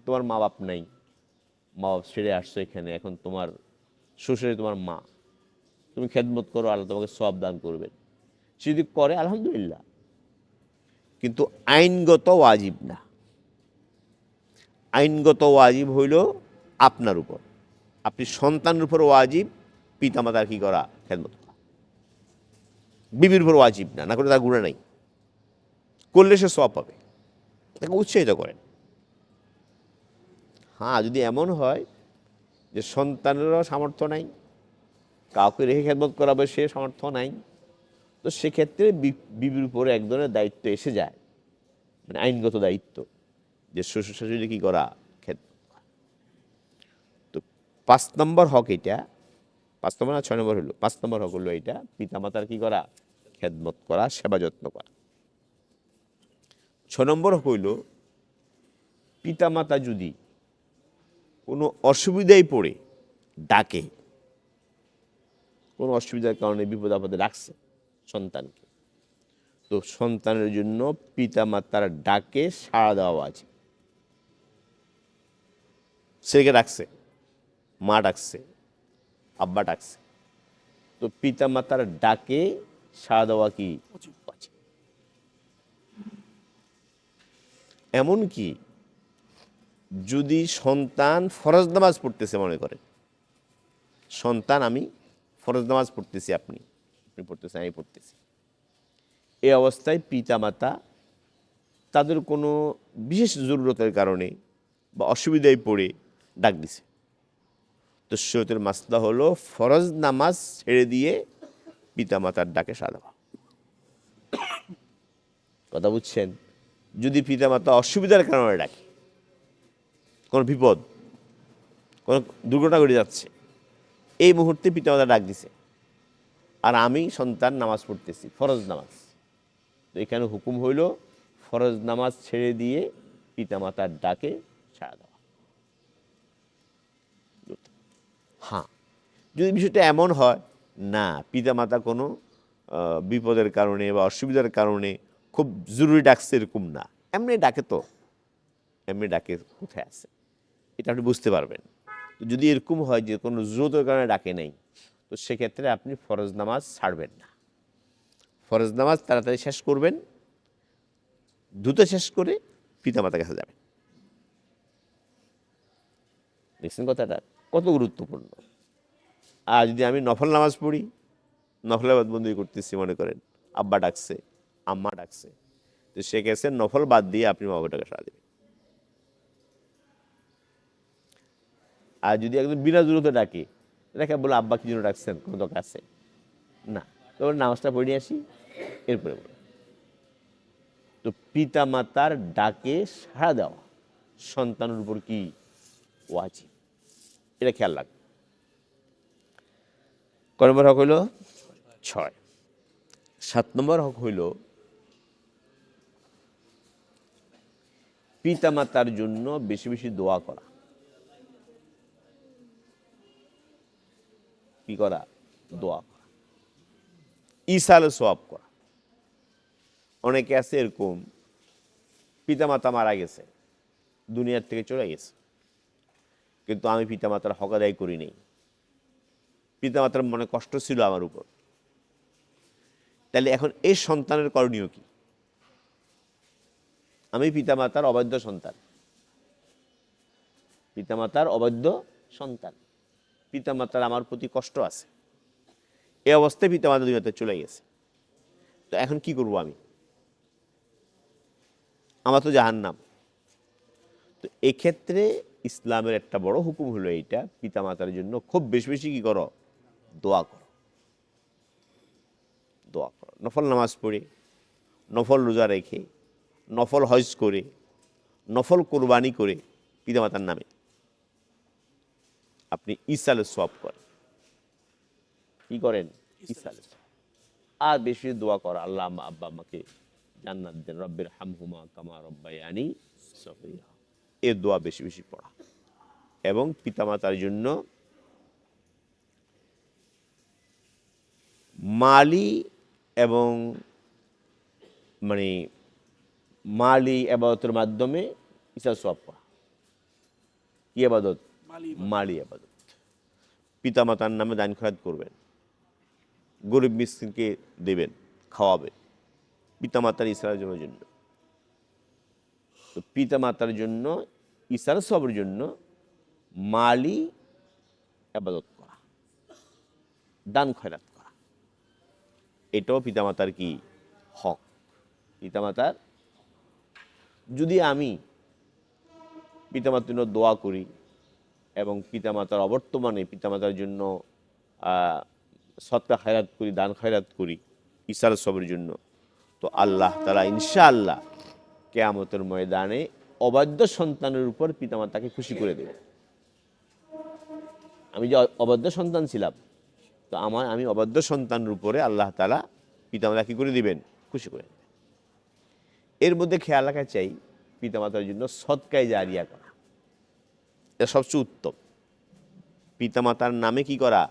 তোমার মা বাপ নাই, মা বাপ ছেড়ে আসছো এখানে, এখন তোমার শ্বশুরে তোমার মা, তুমি খেদমত করো, আল্লাহ তোমাকে সওয়াব দান করবেন। সে যদি করে আলহামদুলিল্লাহ, কিন্তু আইনগত ওয়াজিব না। আইনগত ওয়াজিব হইল আপনার উপর, আপনি সন্তানের উপর ওয়াজিব পিতামাতার কি করা, খেদমত করা। বিবির উপর ওয়াজিব না, না করে তার গুণা নাই, করলে সে সওয়াব পাবে, তাকে উৎসাহিত করেন। হ্যাঁ, যদি এমন হয় যে সন্তানেরও সামর্থ্য নাই, কাউকে রেখে খেদমত করাবে সে সামর্থ্য নাই, তো সেক্ষেত্রে বিবির উপরে এক ধরনের দায়িত্ব এসে যায়, মানে আইনগত দায়িত্ব, যে শ্বশুর শাশুড়ি কি করা, খেদমত করা। তো 5 নম্বর হক এটা, 5 নম্বর না 6 নম্বর হলো, 5 নম্বর হক হলো এটা, পিতামাতার কি করা, খেদমত করা, সেবা যত্ন করা। 6 নম্বর হক হইল পিতামাতা যদি কোনো অসুবিধায় পড়ে ডাকে, কোনো অসুবিধার কারণে বিপদ আপদে রাখছে সন্তানকে, তো সন্তানের জন্য পিতামাতার ডাকে সাড়া দেওয়া আছে। ছেলেকে ডাকছে, মা ডাকছে, আব্বা ডাকছে, তো পিতামাতার ডাকে সাড়া দেওয়া কি উচিত। এমনকি যদি সন্তান ফরজ নামাজ পড়তেছে, মনে করে সন্তান, আমি ফরজ নামাজ পড়তেছি, আপনি পড়তেছেন, আমি পড়তেছি, এই অবস্থায় পিতামাতা তাদের কোনো বিশেষ জরুরতের কারণে বা অসুবিধায় পড়ে ডাক দিছে, তো শরীয়তের মাসলা হলো ফরজ নামাজ ছেড়ে দিয়ে পিতামাতার ডাকে সাড়া দেওয়া। কথা বুঝছেন? যদি পিতামাতা অসুবিধার কারণে ডাকে, কোনো বিপদ, কোনো দুর্ঘটনা ঘটে যাচ্ছে, এই মুহূর্তে পিতামাতা ডাক দিছে, আর আমি সন্তান নামাজ পড়তেছি, ফরজ নামাজ, তো এখানে হুকুম হইল ফরজ নামাজ ছেড়ে দিয়ে পিতামাতার ডাকে সাড়া দেওয়া। হ্যাঁ, যদি বিষয়টা এমন হয় না পিতামাতা কোনো বিপদের কারণে বা অসুবিধার কারণে খুব জরুরি ডাকছে, এরকম না, এমনি ডাকে, তো এমনি ডাকে কোথায় আছে এটা আপনি বুঝতে পারবেন। তো যদি এরকম হয় যে কোনো জরুরতের কারণে ডাকে নেই, তো সেক্ষেত্রে আপনি ফরজ নামাজ ছাড়বেন না, ফরজ নামাজ তাড়াতাড়ি শেষ করবেন, দ্রুত শেষ করে পিতামাতার কাছে যাবেন। দেখছেন কথাটা কত গুরুত্বপূর্ণ। আর যদি আমি নফল নামাজ পড়ি, নফল বন্দী করতেছি, মনে করেন আব্বা ডাকছে, আম্মা ডাকছে, তো সে গেছে নফল বাদ দিয়ে আপনি মা বাবাটাকে সারা দেবেন। আর যদি একদম বিনা জরুরতে ডাকে, দেখে বলে আব্বা কি জন্য ডাকছেন, কোনো দরকার আছে না, তখন নামাজটা পড়ে আসি, এরপরে বলে। তো পিতা মাতার ডাকে সাড়া দেওয়া সন্তানের উপর কি ওয়াজিব, এটা খেয়াল রাখবে। কয় নম্বর হক হইল? 6। 7 নম্বর হক হইল পিতা মাতার জন্য বেশি বেশি দোয়া করা। কি করা? দোয়া করা, ইসালে সওয়াব করা। অনেকে আছে এরকম, পিতা মাতা মারা গেছে, দুনিয়ার থেকে চলে গেছে, কিন্তু আমি পিতা মাতার হক আদায় করি নাই, পিতা মাতার মনে কষ্ট ছিল আমার উপর, তাহলে এখন এই সন্তানের করণীয় কি? আমি পিতা মাতার অবাধ্য সন্তান, পিতা মাতার অবাধ্য সন্তান, পিতা মাতার আমার প্রতি কষ্ট আছে, এই অবস্থায় পিতা মাতা দুনিয়াতে চলে গেছে, তো এখন কি করব আমি? আমার তো জাহান্নাম। তো এক্ষেত্রে ইসলামের একটা বড় হুকুম হলো এইটা, পিতা মাতার জন্য খুব বেশি বেশি কি করো? দোয়া করো, দোয়া করো। নফল নামাজ পড়ে, নফল রোজা রেখে, নফল হজ করে, নফল কোরবানি করে পিতা মাতার নামে আপনি ইসালে সওয়াব করেন। কি করেন? ইসালে। আর বেশি দোয়া করা, আল্লাহ আব্বা আম্মাকে জান্নাত দেন, রব্বির হামহুমা কামা রব্বায়ানি সগীরা, এর দোয়া বেশি বেশি পড়া। এবং পিতামাতার জন্য মালি এবং মালি আবাদতের মাধ্যমে ইসা সওয়াব করা। কি আবাদত? মালি আবাদত। পিতামাতার নামে দান খয়রাত করবেন, গরিব মিসকিনকে দেবেন, খাওয়াবেন, পিতামাতার ইসরার জন্য। তো পিতামাতার জন্য ইসার সবের জন্য মালি আবাদত করা, দান খয়রাত করা, এটাও পিতামাতার কি হক। পিতামাতার, যদি আমি পিতামাতার জন্য দোয়া করি এবং পিতামাতার অবর্তমানে পিতামাতার জন্য সদকা খায়রাত করি, দান খায়রাত করি ইসার সবের জন্য, তো আল্লাহ তাআলা ইনশাআল্লাহ কিয়ামতের ময়দানে অবাধ্য সন্তানের উপর পিতামাতাকে খুশি করে দেবে। আমি যে অবাধ্য সন্তান ছিলাম, তো আমি অবাধ্য সন্তানের উপরে আল্লাহ তাআলা পিতামাতা কি করে দিবেন? খুশি করে দেবেন। এর মধ্যে খেয়াল রাখা চাই, পিতামাতার জন্য সদকায়ে জারিয়া করা, এটা সবচেয়ে উত্তম। পিতামাতার নামে কি করা?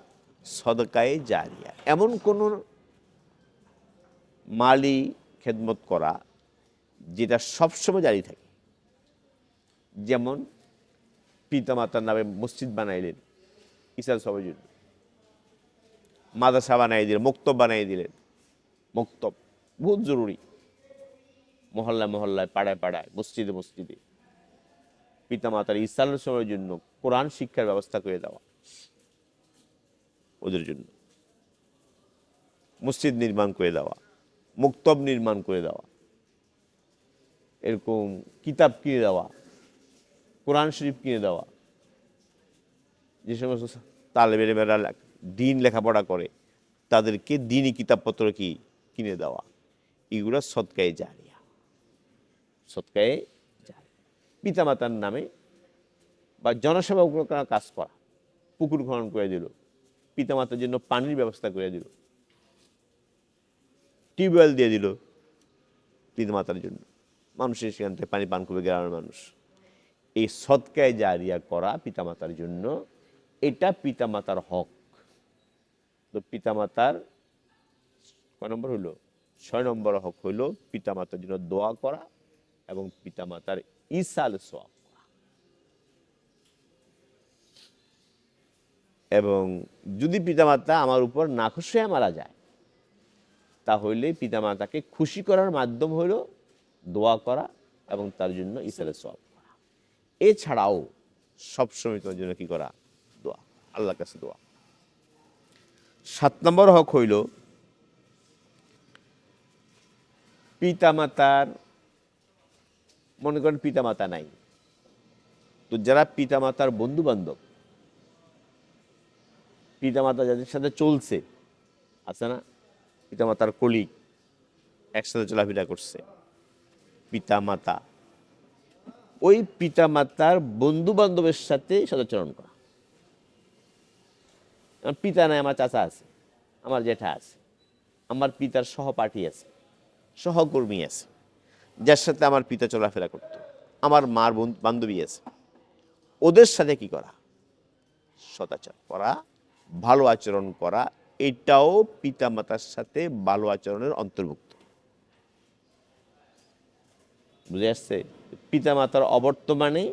সদকায়ে জারিয়া। এমন কোন মালি খেদমত করা যেটা সবসময় জারি থাকে। যেমন পিতামাতার নামে মসজিদ বানাইলেন ইসার সবার জন্য, মাদ্রাসা বানাই দিলেন, মক্তব বানাই দিলেন। মক্তব বহুত জরুরি, মহল্লায় মহল্লায়, পাড়ায় পাড়ায়, মসজিদে মসজিদে পিতামাতার ইসার সবার জন্য কোরআন শিক্ষার ব্যবস্থা করে দেওয়া, ওদের জন্য মসজিদ নির্মাণ করে দেওয়া, মক্তব নির্মাণ করে দেওয়া, এরকম কিতাব কিনে দেওয়া, কোরআন শরীফ কিনে দেওয়া। যে সমস্ত তালেবেরা দিন লেখাপড়া করে তাদেরকে দিনই কিতাবপত্র কি কিনে দেওয়া, এগুলো সদকায়ে জারিয়া। সদকায়ে জারিয়া। পিতামাতার নামে বা জনসেবা কাজ করা, পুকুর খনন করে দিল, পিতামাতার জন্য পানির ব্যবস্থা করে দিল, টিউবওয়েল দিয়ে দিল পিতামাতার জন্য, মানুষের সেখান থেকে পানি পান করবে গ্রামের মানুষ। এই সদকায়ে জারিয়া করা পিতামাতার জন্য, এটা পিতামাতার হক। তো পিতামাতার কয় নম্বর হইল? 6 নম্বর হক হইল পিতামাতার জন্য দোয়া করা এবং পিতামাতার ইসাল সওয়াব করা। এবং যদি পিতামাতা আমার উপর নাখুশ হয়ে মারা যায়, তাহলে পিতামাতাকে খুশি করার মাধ্যম হইল দোয়া করা এবং তার জন্য ইসালে সওয়াব করা। এছাড়াও সবসময় তোমার জন্য কি করা? দোয়া, আল্লাহর কাছে দোয়া। 7 নম্বর হক হইল পিতামাতার, মনে করেন পিতামাতা নাই, তো যারা পিতামাতার বন্ধু বান্ধব, পিতামাতা যাদের সাথে চলছে, আছে না পিতামাতার কলিগ, একসাথে চলাফেরা করছে, পিতামাতা, ওই পিতামাতার বন্ধু বান্ধবের সাথে সদাচরণ করা। আমার পিতা নাই, আমার চাচা আছে, আমার জেঠা আছে, আমার পিতার সহপাঠী আছে, সহকর্মী আছে, যার সাথে আমার পিতা চলাফেরা করত, আমার মার বান্ধবী আছে, ওদের সাথে কি করা? সদাচরণ করা, ভালো আচরণ করা, এটাও পিতামাতার সাথে ভালো আচরণের অন্তর্ভুক্ত। বুঝে আসছে? পিতামাতার অবর্তমানে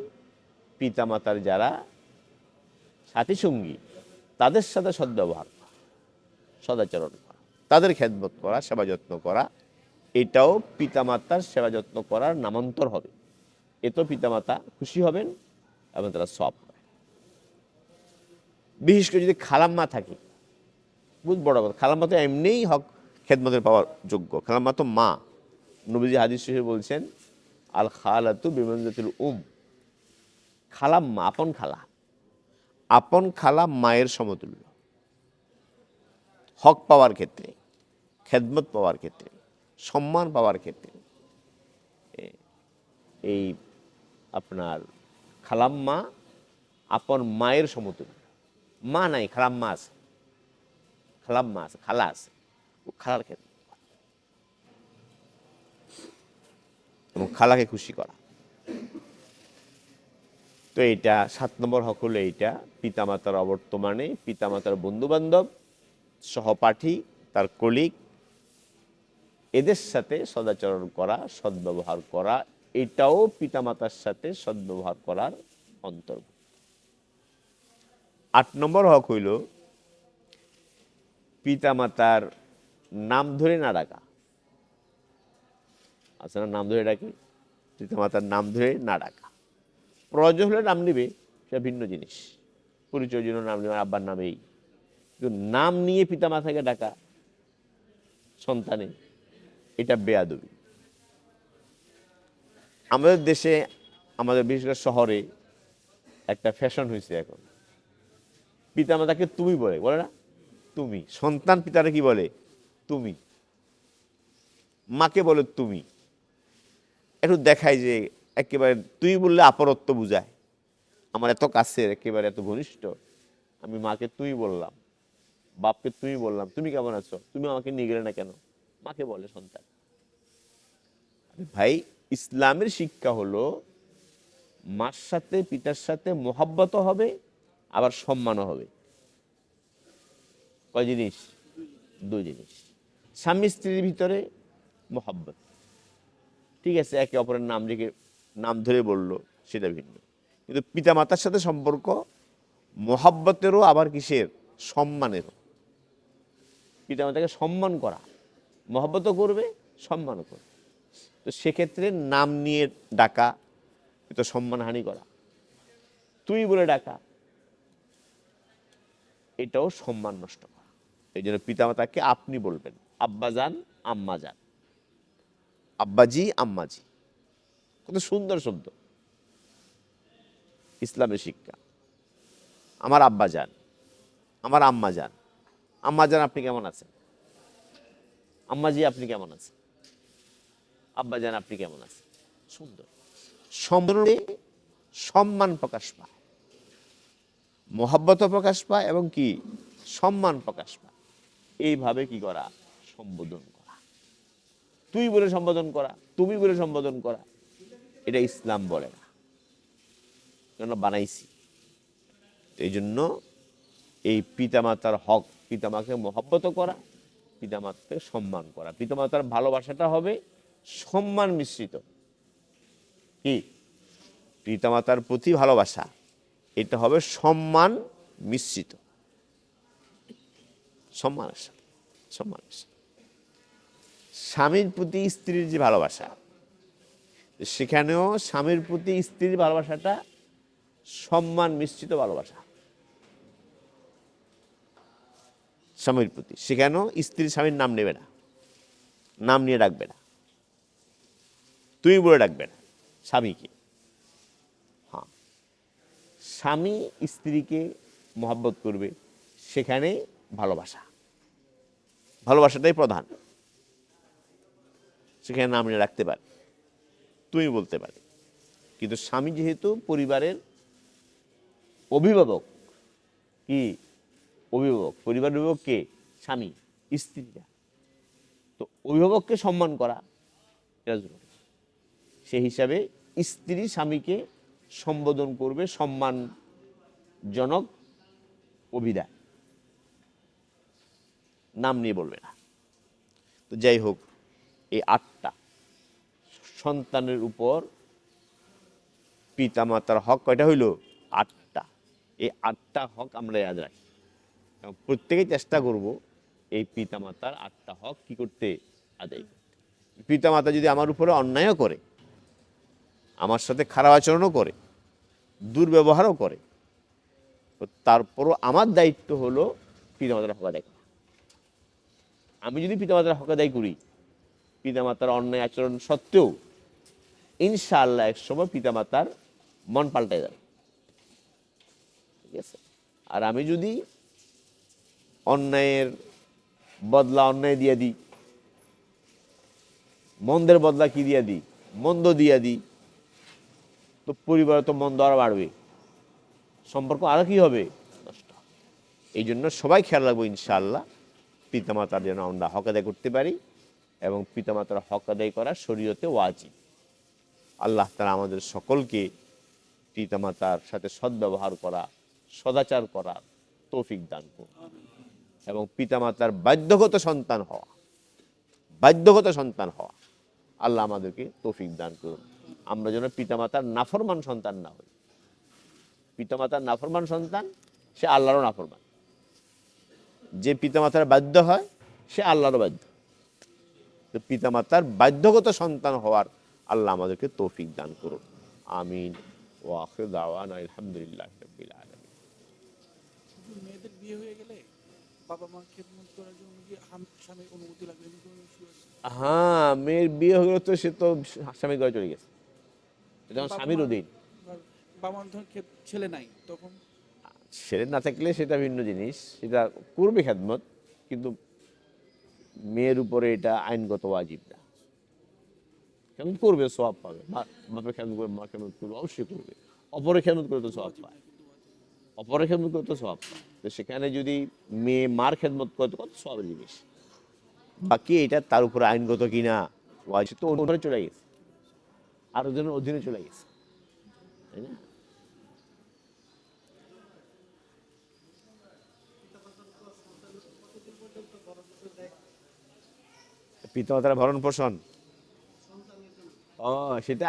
পিতামাতার যারা সাথী সঙ্গী, তাদের সাথে সদ্ব্যবহার করা, সদাচরণ করা, তাদের খেদমত করা, সেবা যত্ন করা, এটাও পিতামাতার সেবা যত্ন করার নামান্তর হবে। এতেও পিতামাতা খুশি হবেন এবং তারা সব পায়। বিশেষ করে যদি খালাম্মা থাকে, বুঝ বড় কথা, খালাম্মা তো এমনিই হক খেদমতের পাওয়ার যোগ্য। খালাম্মা তো মা। নবীজি হাদিস শরীফে বলছেন, আল খালাতু বিমানজাতুল খালাম্মা, আপন খালা, আপন খালা মায়ের সমতুল্য হক পাওয়ার ক্ষেত্রে, খেদমত পাওয়ার ক্ষেত্রে, সম্মান পাওয়ার ক্ষেত্রে। এই আপনার খালাম্মা আপন মায়ের সমতুল্য। মা নাই, খালাম্মা আছে, খালাম্মা আছে, খালা আছে, ও খালার ক্ষেত্রে এবং খালাকে খুশি করা। তো এইটা 7 নম্বর হক হলো এইটা, পিতামাতার অবর্তমানে পিতামাতার বন্ধুবান্ধব, সহপাঠী, তার কলিগ, এদের সাথে সদাচরণ করা, সদ্ব্যবহার করা, এটাও পিতামাতার সাথে সদ্ব্যবহার করার অন্তর্ভুক্ত। 8 নম্বর হক হইল পিতামাতার নাম ধরে না ডাকা। আছে না, নাম ধরে ডাকি, পিতামাতার নাম ধরে না ডাকা। প্রয়োজন হলে নাম নিবে, সেটা ভিন্ন জিনিস, পরিচয়ের জন্য নাম নেবে, আব্বার নামেই, কিন্তু নাম নিয়ে পিতামাতাকে ডাকা সন্তানে, এটা বেয়াদবি। আমাদের দেশে, আমাদের বিশেষ করে শহরে একটা ফ্যাশন হয়েছে এখন, পিতামাতাকে তুমি বলে, বলে না তুমি, সন্তান পিতারে কি বলে? তুমি। মাকে বলে তুমি। একটু দেখায় যে একেবারে তুই বললে আপরত্ব বুঝায়, আমার এত কাছের, একেবারে এত ঘনিষ্ঠ, আমি মাকে তুই বললাম, বাপকে তুই বললাম, তুমি কেমন আছো, তুমি আমাকে নিয়ে গেলে না কেন, মাকে বলে সন্তান। ভাই, ইসলামের শিক্ষা হলো মার সাথে পিতার সাথে মোহাব্বত হবে, আবার সম্মানও হবে। কয় জিনিস? 2 জিনিস। স্বামী স্ত্রীর ভিতরে মোহাব্বত, ঠিক আছে, একে অপরের নাম রেখে নাম ধরে বললো, সেটা ভিন্ন। কিন্তু পিতা মাতার সাথে সম্পর্ক মোহাব্বতেরও, আবার কিসের? সম্মানেরও। পিতা মাতাকে সম্মান করা, মোহাব্বতও করবে, সম্মানও করবে। তো সেক্ষেত্রে নাম নিয়ে ডাকা, তো সম্মানহানি করা, তুই বলে ডাকা, এটাও সম্মান নষ্ট করা। এই জন্য পিতামাতাকে আপনি বলবেন, আব্বা যান, আম্মা যান, আব্বাজি, আম্মাজি, কত সুন্দর শব্দ, ইসলামের শিক্ষা। আমার আব্বা যান, আমার আম্মা যান, আম্মা যান আপনি কেমন আছেন, আম্মাজি আপনি কেমন আছেন, আব্বা যান আপনি কেমন আছেন, সুন্দর। সম্মানে সম্মান প্রকাশ পায়, মোহাব্বত প্রকাশ পায়, এবং কি সম্মান প্রকাশ পায়। এইভাবে কি করা? সম্বোধন করা। তুই বলে সম্বোধন করা, তুমি বলে সম্বোধন করা, এটা ইসলাম বলে না, কেন বানাইছি। এই জন্য এই পিতামাতার হক, পিতামাকে মোহাব্বত করা, পিতামাতাকে সম্মান করা। পিতামাতার ভালোবাসাটা হবে সম্মান মিশ্রিত। কি? পিতামাতার প্রতি ভালোবাসা, এটা হবে সম্মান মিশ্রিত, সম্মানের সাথে, সম্মানের সাথে। স্বামীর প্রতি স্ত্রীর যে ভালোবাসা, সেখানেও স্বামীর প্রতি স্ত্রীর ভালোবাসাটা সম্মান মিশ্রিত ভালোবাসা স্বামীর প্রতি। সেখানেও স্ত্রী স্বামীর নাম নেবে না, নাম নিয়ে ডাকবে না, তুমি বলে ডাকবে না স্বামীকে। হ্যাঁ, স্বামী স্ত্রীকে মহব্বত করবে, সেখানে ভালোবাসা, ভালোবাসাটাই প্রধান। সেখানে নাম নিয়ে রাখতে পারে, তুমি বলতে পারে। কিন্তু স্বামী যেহেতু পরিবারের অভিভাবক, কি অভিভাবক, পরিবারের অভিভাবক কে? স্বামী, স্ত্রীরা। তো অভিভাবককে সম্মান করা এটা জরুরি। সেই হিসাবে স্ত্রী স্বামীকে সম্বোধন করবে সম্মানজনক অভিধান, নাম নিয়ে বলবে না। তো যাই হোক, এই 8টা সন্তানের উপর পিতামাতার হক কয়টা হইল? 8টা। এই 8টা হক আমরা ইয়াদ রাখি, এবং প্রত্যেকেই চেষ্টা করব এই পিতামাতার 8টা হক কি করতে? আদায় করতে। পিতামাতা যদি আমার উপরে অন্যায়ও করে, আমার সাথে খারাপ আচরণও করে, দুর্ব্যবহারও করে, তারপরও আমার দায়িত্ব হলো পিতামাতার হক আদায় করা। আমি যদি পিতামাতার হক আদায় করি, পিতামাতার অন্যায় আচরণ সত্ত্বেও ইনশাআল্লাহ এক সময় পিতামাতার মন পাল্টে যাবে, ঠিক আছে? আর আমি যদি অন্যায়ের বদলা অন্যায় দিয়ে দিই, মন্দের বদলা কি দিয়ে দিই? মন্দ দিয়ে দিই, তো পরিবারে তো মন্দ আরো বাড়বে, সম্পর্ক আরো কি হবে? নষ্ট। এই জন্য সবাই খেয়াল রাখবো ইনশাআল্লাহ পিতামাতার যেন আমরা হক আদায় করতে পারি, এবং পিতামাতার হক আদায় করা শরীয়তে ওয়াজিব। আল্লাহ তাআলা আমাদের সকলকে পিতামাতার সাথে সদ্ব্যবহার করা, সদাচার করা তৌফিক দান করুন, এবং পিতামাতার বাধ্যগত সন্তান হওয়া, বাধ্যগত সন্তান হওয়া আল্লাহ আমাদেরকে তৌফিক দান করুন। আমরা যেন পিতামাতার নাফরমান সন্তান না হই। পিতামাতার নাফরমান সন্তান সে আল্লাহরও নাফরমান, যে পিতামাতার বাধ্য হয় সে আল্লাহরও বাধ্য। তো পিতামাতার বাধ্যগত সন্তান হওয়ার আল্লাহ আমাদেরকে তৌফিক দান করুন। আমিন। ওয়া আখিরু দাওয়ানা আলহামদুলিল্লাহি রাব্বিল আলামিন। মেয়েদের বিয়ে হয়ে গেলে বাবা মা খেদমত করার জন্য কি স্বামীর অনুমতি লাগবে? হ্যাঁ, মেয়ের বিয়ে হয়ে গেল তো সে তো স্বামীর ঘরে চলে গেছে, এটা স্বামীর অধীন। বাবা মার ধর ছেলে নাই, তখন ছেলে না থাকলে সেটা ভিন্ন জিনিস, সেটা করবে খেদমত, কিন্তু মেয়ের উপরে এটা আইনগত ওয়াজিব না। খেদমত করবে, সওয়াব পাবে। বাপের খেদমত করবে, মা খেদমত করবে, অবশ্যই করবে। অপরের খেদমত করে তো সওয়াব পায়, অপরের খেদমত করে তো সওয়াব পায়। তো সেখানে যদি মেয়ে মার খেদমত করে তো কত সওয়াবের জিনিস। বাকি এটা তার উপরে আইনগত কিনা ওয়াজিব, তো ওপরে চলে গেছে, আর ওজনের অধীনে চলে গেছে, তাই না? পিতামাতার ভরণ পোষণ, ও সেটা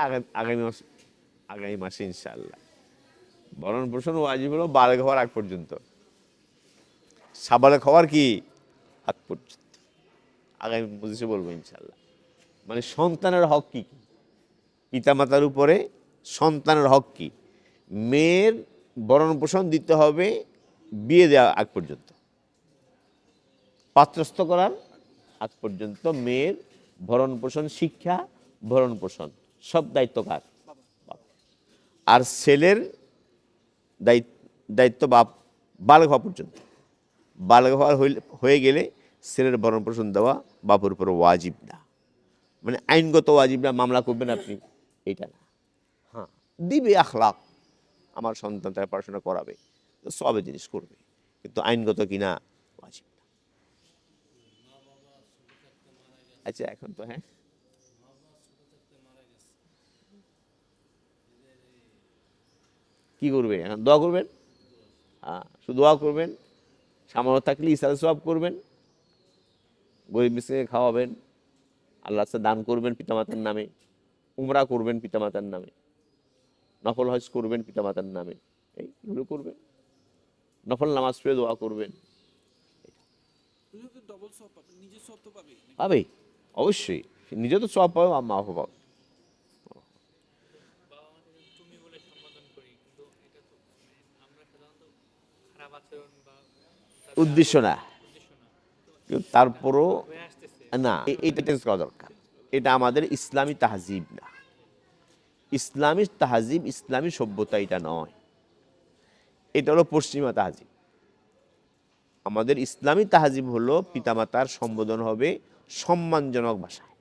আগামী মাসে ইনশাআল্লাহ। ভরণ পোষণ ওয়াজিব হলো বালেগ হওয়ার আগ পর্যন্ত, সাবালেগ হওয়ার কি আগ পর্যন্ত, আগামী মজলিসে বলবো ইনশাআল্লাহ। মানে সন্তানের হক কি কি, পিতামাতার উপরে সন্তানের হক কি। মেয়ের ভরণ পোষণ দিতে হবে বিয়ে দেওয়া আগ পর্যন্ত, পাত্রস্থ করার আগ পর্যন্ত মেয়ের ভরণ পোষণ, শিক্ষা, ভরণ পোষণ সব দায়িত্ব কার? বাবা। আর ছেলের দায়িত্ব বালেগ হওয়া পর্যন্ত। বালেগ হয়ে গেলে ছেলের ভরণ পোষণ দেওয়া বাবার উপর ওয়াজিব না, মানে আইনগত ওয়াজিব না, মামলা করবেন আপনি, এইটা না। হ্যাঁ, দিবে আখলাক, আমার সন্তান তারা পড়াশোনা করাবে, তো সবে জিনিস করবে, কিন্তু আইনগত কিনা ওয়াজিব না। আচ্ছা, এখন তো হ্যাঁ, কি করবে এখন? দোয়া করবেন। শুধু দোয়া করবেন, সামান্য থাকলে ইসারে সওয়াব করবেন, গরিব মিসকিনকে খাওয়াবেন, আল্লাহর কাছে দান করবেন পিতামাতার নামে, উমরা করবেন পিতামাতার নামে, নফল হজ করবেন পিতামাতার নামে, এইগুলো করবেন, নফল নামাজ পড়ে দোয়া করবেন। ডবল সওয়াব পাবে, নিজের সওয়াব তো পাবে। পাবে অবশ্যই, নিজে তো সওয়াব পাবে, মা বাবা পাবে। উদ্দেশ্য না, কিন্তু তারপরও না, এটা চেঞ্জ করা দরকার। এটা আমাদের ইসলামী তাহজিব না, ইসলামী তাহজিব, ইসলামী সভ্যতা এটা নয়, এটা হলো পশ্চিমা তাহজিব। আমাদের ইসলামী তাহজিব হলো পিতামাতার সম্বোধন হবে সম্মানজনক ভাষায়,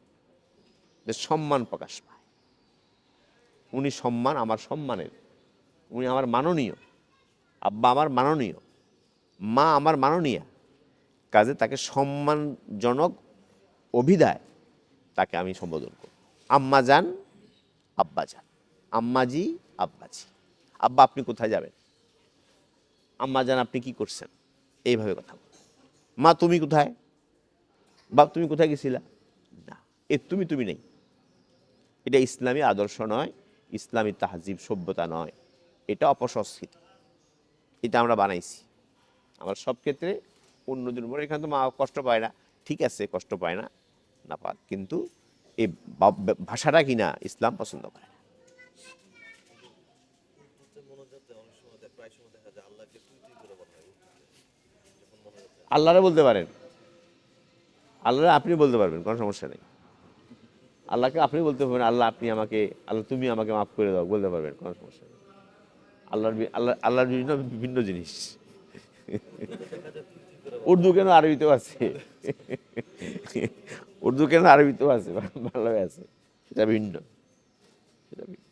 যে সম্মান প্রকাশ পায়, উনি সম্মান আমার সম্মানের, উনি আমার মাননীয়, আব্বা আমার মাননীয়, মা আমার মাননীয়া, কাজে তাকে সম্মানজনক অভিধায় তাকে আমি সম্বোধন করব। আম্মা যান, আব্বা যান, আম্মাজি, আব্বাজি। আব্বা আপনি কোথায় যাবেন, আম্মা যান আপনি কি করছেন, এইভাবে কথা বল। মা তুমি কোথায়, বাপ তুমি কোথায় গেছিলা, না, এ তুমি তুমি নেই। এটা ইসলামী আদর্শ নয়, ইসলামী তাহজিব সভ্যতা নয়, এটা অপসংস্কৃতি, এটা আমরা বানাইছি আমরা সব ক্ষেত্রে অন্যদের উপর। এখানে তো মা কষ্ট পায় না, ঠিক আছে কষ্ট পায় না, না পাক, কিন্তু এই ভাষাটা কিনা ইসলাম পছন্দ করে না। আল্লাহরে বলতে পারেন, আল্লাহরে আপনি বলতে পারবেন, কোনো সমস্যা নেই। আল্লাহকে আপনি বলতে পারবেন, আল্লাহ আপনি আমাকে, আল্লাহ তুমি আমাকে মাফ করে দাও, বলতে পারবেন, কোনো সমস্যা নেই। আল্লাহর বিভিন্ন বিভিন্ন জিনিস। উর্দু কেন, আরবিতেও আছে। উর্দু কেন, আরবিতেও আছে, বাংলায় আছে, সেটা ভিন্ন, সেটা ভিন্ন।